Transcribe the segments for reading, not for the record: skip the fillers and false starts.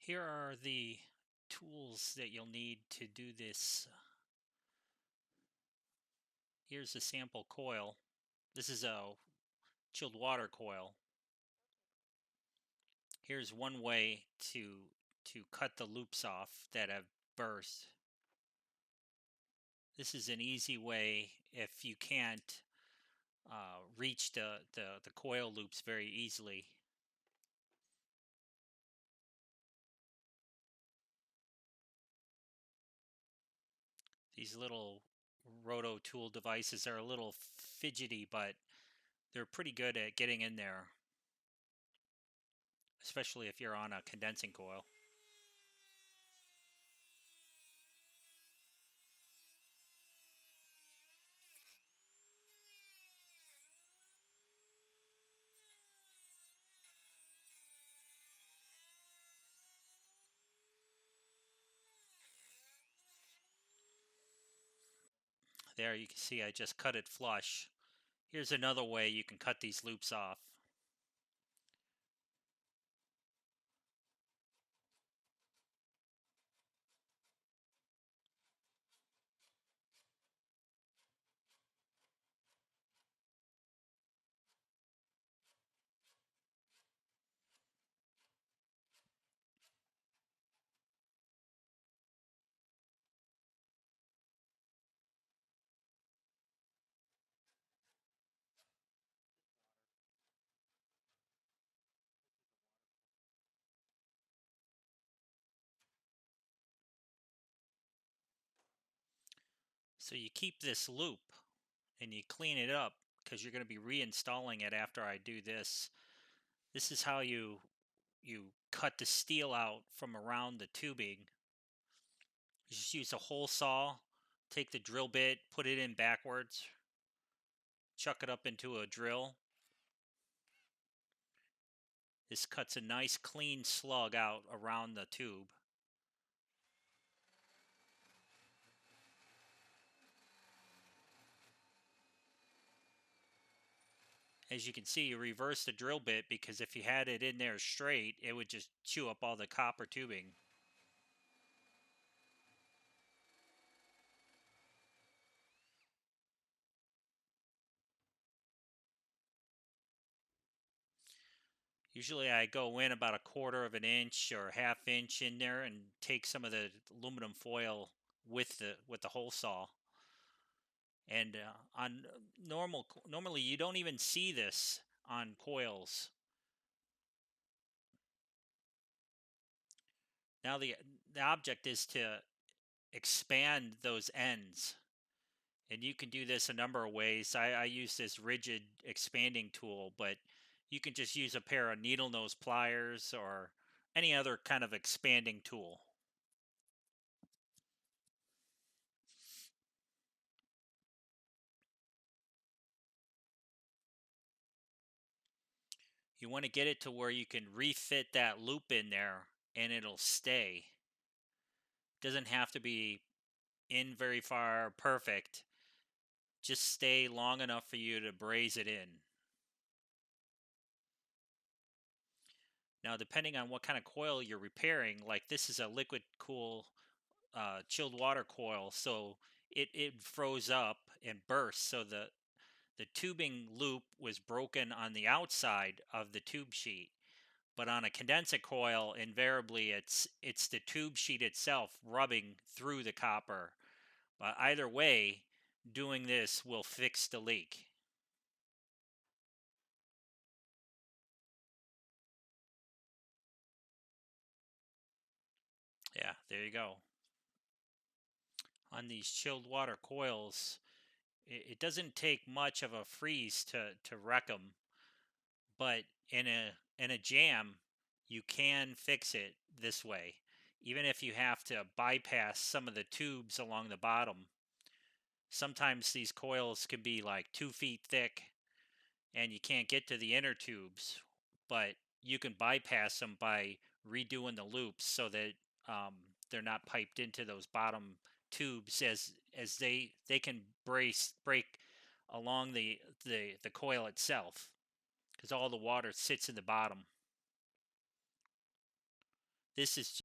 Here are the tools that you'll need to do this. Here's a sample coil. This is a chilled water coil. Here's one way to cut the loops off that have burst. This is an easy way if you can't reach the coil loops very easily. These little roto tool devices are a little fidgety, but they're pretty good at getting in there, especially if you're on a condensing coil. There you can see I just cut it flush. Here's another way you can cut these loops off. So you keep this loop and you clean it up because you're going to be reinstalling it after I do this. This is how you cut the steel out from around the tubing. You just use a hole saw, take the drill bit, put it in backwards, chuck it up into a drill. This cuts a nice clean slug out around the tube. As you can see, you reverse the drill bit because if you had it in there straight, it would just chew up all the copper tubing. Usually I go in about a quarter of an inch or half inch in there and take some of the aluminum foil with the hole saw. And on normally you don't even see this on coils. Now the object is to expand those ends. And you can do this a number of ways. I use this rigid expanding tool, but you can just use a pair of needle nose pliers or any other kind of expanding tool. You want to get it to where you can refit that loop in there and it'll stay. Doesn't have to be in very far perfect. Just stay long enough for you to braze it in. Now, depending on what kind of coil you're repairing, like this is a liquid cool chilled water coil, so it froze up and burst. So the tubing loop was broken on the outside of the tube sheet. But on a condenser coil, invariably it's the tube sheet itself rubbing through the copper. But either way, doing this will fix the leak. Yeah, there you go. On these chilled water coils, it doesn't take much of a freeze to wreck them, but in a jam, you can fix it this way. Even if you have to bypass some of the tubes along the bottom, sometimes these coils can be like 2 feet thick and you can't get to the inner tubes, but you can bypass them by redoing the loops so that they're not piped into those bottom tubes as they can break along the coil itself because all the water sits in the bottom. This is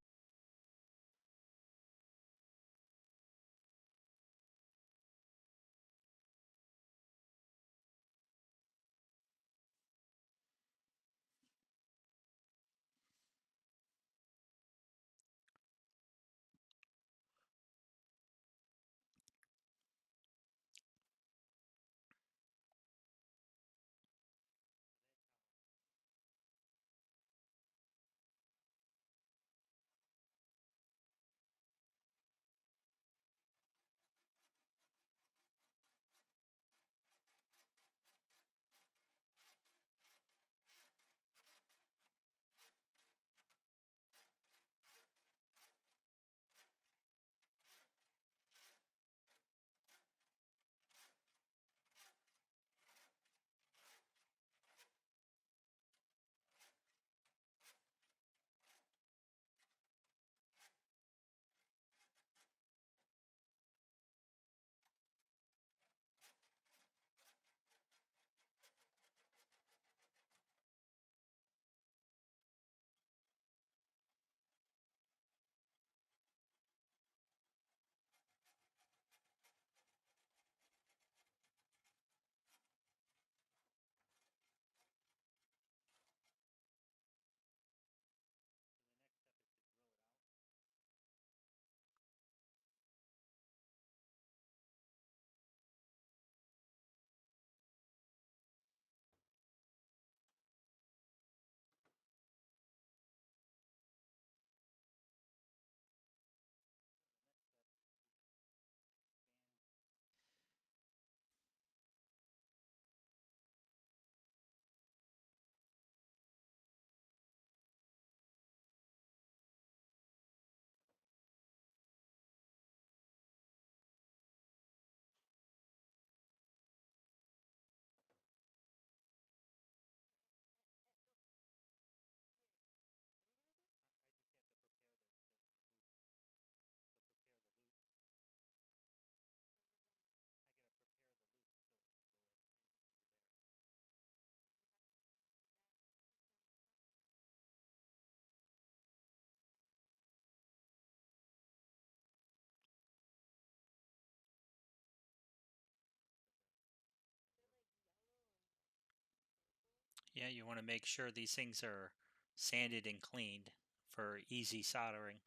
Yeah, you want to make sure these things are sanded and cleaned for easy soldering.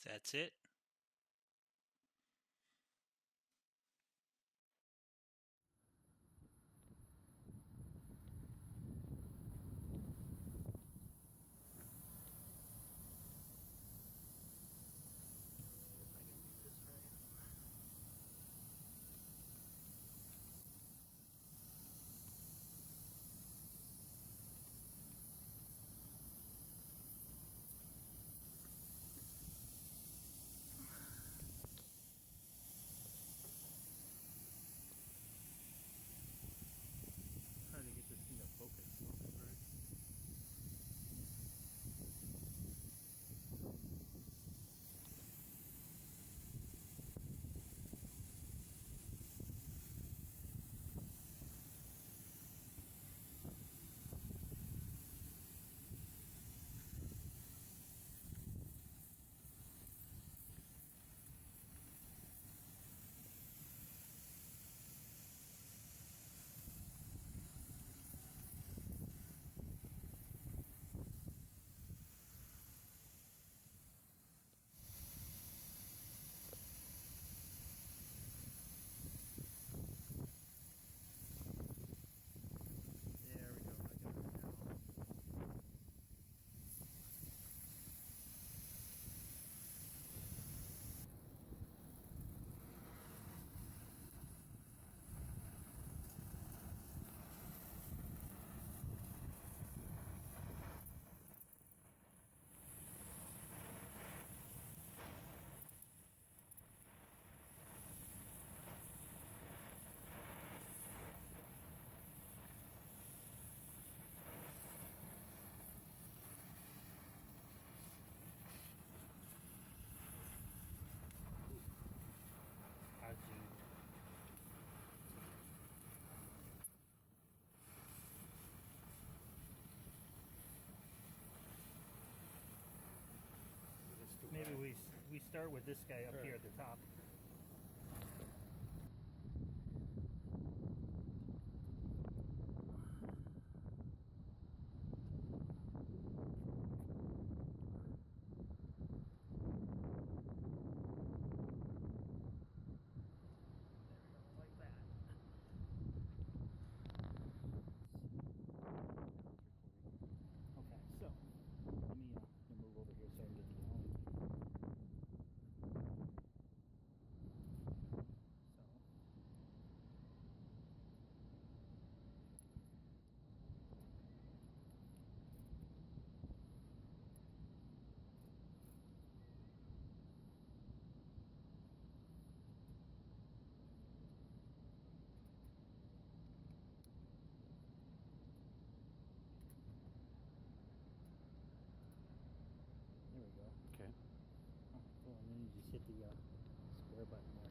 That's it. we start with this guy up Sure. here at the top. Like that. Okay, so let me move over here so I can get the yelling. So there we go. Okay. Cool. And then you just hit the square button there.